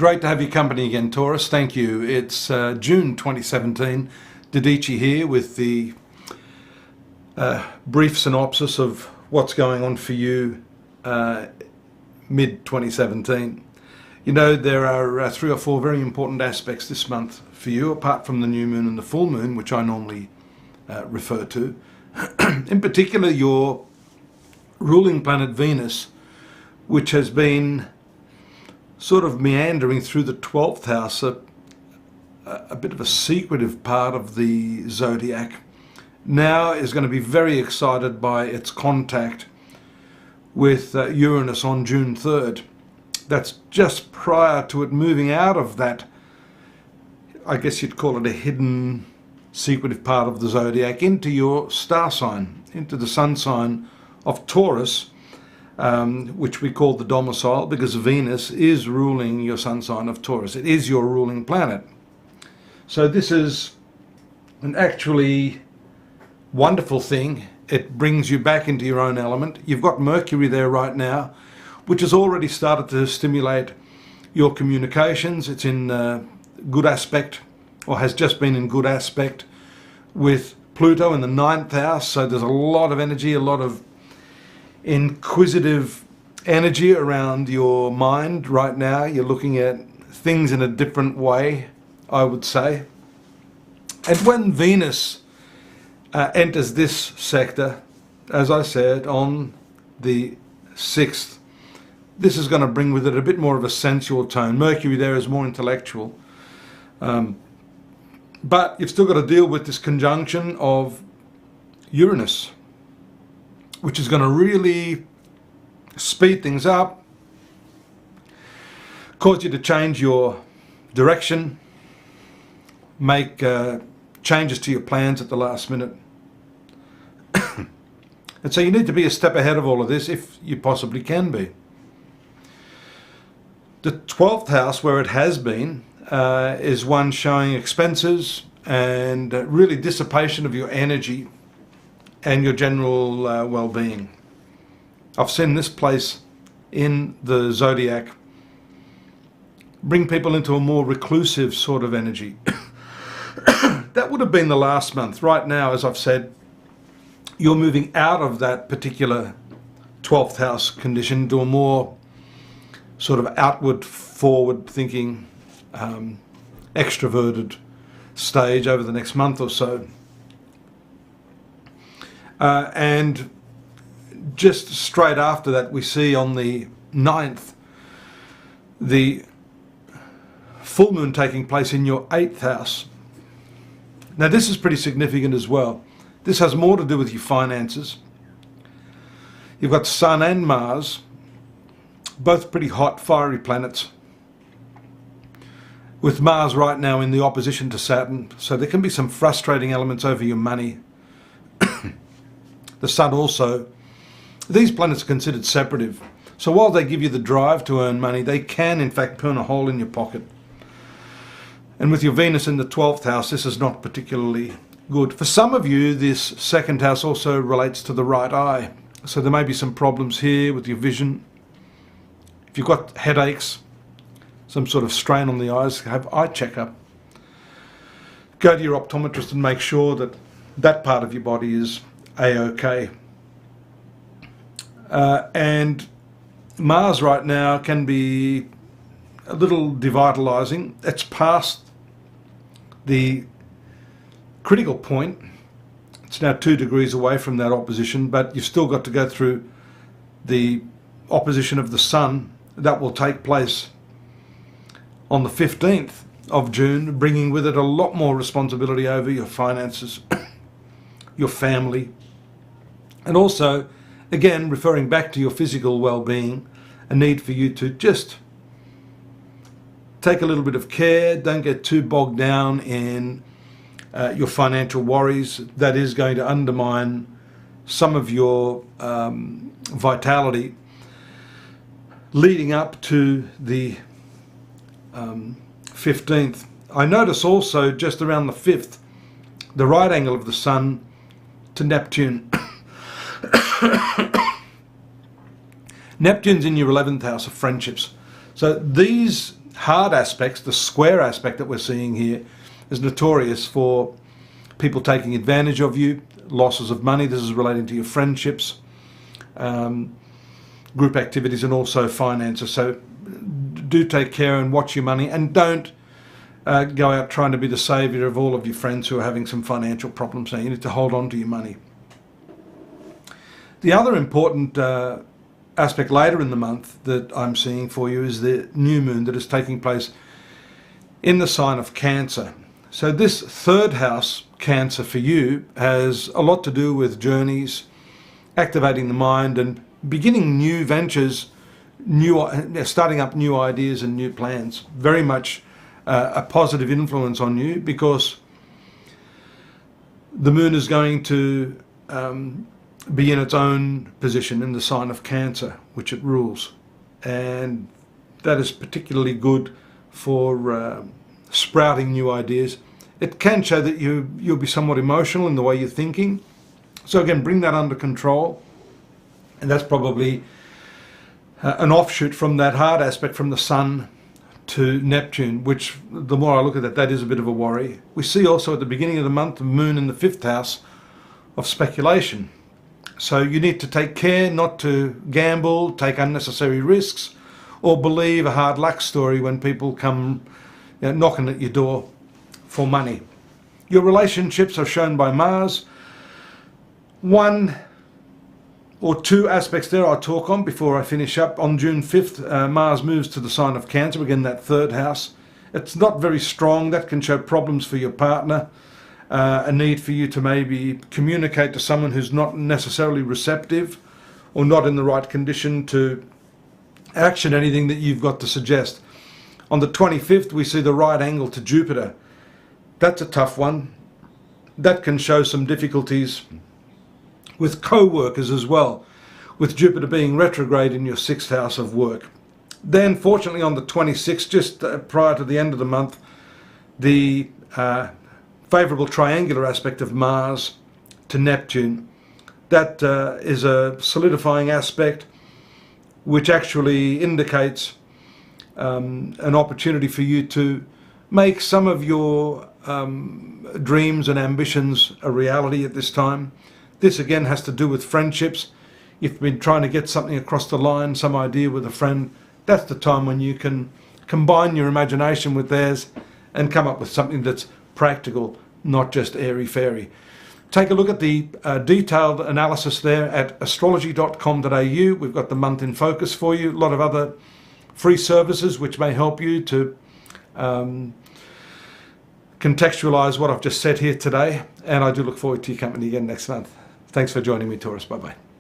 Great to have your company again, Taurus. Thank you. It's June 2017. Dadhichi here with the brief synopsis of what's going on for you mid-2017. You know, there are 3 or 4 very important aspects this month for you, apart from the new moon and the full moon, which I normally refer to. In particular, your ruling planet Venus, which has been sort of meandering through the 12th house, a bit of a secretive part of the zodiac, now is going to be very excited by its contact with Uranus on June 3rd. That's just prior to it moving out of that, I guess you'd call it a hidden, secretive part of the zodiac, into your star sign, into the sun sign of Taurus, which we call the domicile, because Venus is ruling your sun sign of Taurus. It is your ruling planet. So this is an actually wonderful thing. It brings you back into your own element. You've got Mercury there right now, which has already started to stimulate your communications. It's in good aspect, or has just been in good aspect, with Pluto in the 9th house. So there's a lot of energy, a lot of inquisitive energy around your mind right now. You're looking at things in a different way, I would say. And when Venus enters this sector, as I said, on the 6th, this is going to bring with it a bit more of a sensual tone. Mercury there is more intellectual. But you've still got to deal with this conjunction of Uranus, which is going to really speed things up, cause you to change your direction, make changes to your plans at the last minute. And so you need to be a step ahead of all of this if you possibly can be. The 12th house, where it has been, is one showing expenses and really dissipation of your energy and your general well-being. I've seen this place in the zodiac bring people into a more reclusive sort of energy. That would have been the last month. Right now, as I've said, you're moving out of that particular 12th house condition to a more sort of outward, forward thinking, extroverted stage over the next month or so. And just straight after that, we see on the 9th the full moon taking place in your 8th house. Now this is pretty significant as well. This has more to do with your finances. You've got Sun and Mars, both pretty hot, fiery planets, with Mars right now in the opposition to Saturn, so there can be some frustrating elements over your money. The Sun also. These planets are considered separative, so while they give you the drive to earn money, they can in fact burn a hole in your pocket. And with your Venus in the 12th house, this is not particularly good. For some of you, this 2nd house also relates to the right eye, so there may be some problems here with your vision. If you've got headaches, some sort of strain on the eyes, have eye checkup. Go to your optometrist and make sure that that part of your body is A-OK. And Mars right now can be a little devitalizing. It's past the critical point. It's now 2 degrees away from that opposition, but you've still got to go through the opposition of the Sun. That will take place on the 15th of June, bringing with it a lot more responsibility over your finances, your family, and also, again, referring back to your physical well-being, a need for you to just take a little bit of care. Don't get too bogged down in your financial worries. That is going to undermine some of your vitality leading up to the 15th. I notice also just around the 5th, the right angle of the Sun to Neptune. Neptune's in your 11th house of friendships. So these hard aspects, the square aspect that we're seeing here, is notorious for people taking advantage of you, losses of money. This is relating to your friendships, group activities, and also finances. So do take care and watch your money, and don't go out trying to be the saviour of all of your friends who are having some financial problems now. You need to hold on to your money. The other important aspect later in the month that I'm seeing for you is the new moon that is taking place in the sign of Cancer. So this third house, Cancer, for you has a lot to do with journeys, activating the mind, and beginning new ventures, starting up new ideas and new plans. Very much a positive influence on you, because the moon is going to be in its own position in the sign of Cancer, which it rules, and that is particularly good for sprouting new ideas. It can show that you'll be somewhat emotional in the way you're thinking, so again, bring that under control. And that's probably an offshoot from that hard aspect from the Sun to Neptune, which the more I look at that is a bit of a worry. We see also at the beginning of the month the moon in the 5th house of speculation. So you need to take care not to gamble, take unnecessary risks, or believe a hard luck story when people come knocking at your door for money. Your relationships are shown by Mars. One or two aspects there I'll talk on before I finish up. On June 5th, Mars moves to the sign of Cancer, again that third house. It's not very strong. That can show problems for your partner, a need for you to maybe communicate to someone who's not necessarily receptive or not in the right condition to action anything that you've got to suggest. On the 25th, we see the right angle to Jupiter. That's a tough one. That can show some difficulties with co-workers as well, with Jupiter being retrograde in your 6th house of work. Then fortunately on the 26th, just prior to the end of the month, the favourable triangular aspect of Mars to Neptune, that is a solidifying aspect which actually indicates an opportunity for you to make some of your dreams and ambitions a reality at this time. This again has to do with friendships. If you've been trying to get something across the line, some idea with a friend, that's the time when you can combine your imagination with theirs and come up with something that's practical, not just airy-fairy. Take a look at the detailed analysis there at astrology.com.au. We've got the month in focus for you, a lot of other free services which may help you to contextualize what I've just said here today, and I do look forward to your company again next month. Thanks for joining me, Taurus. Bye-bye.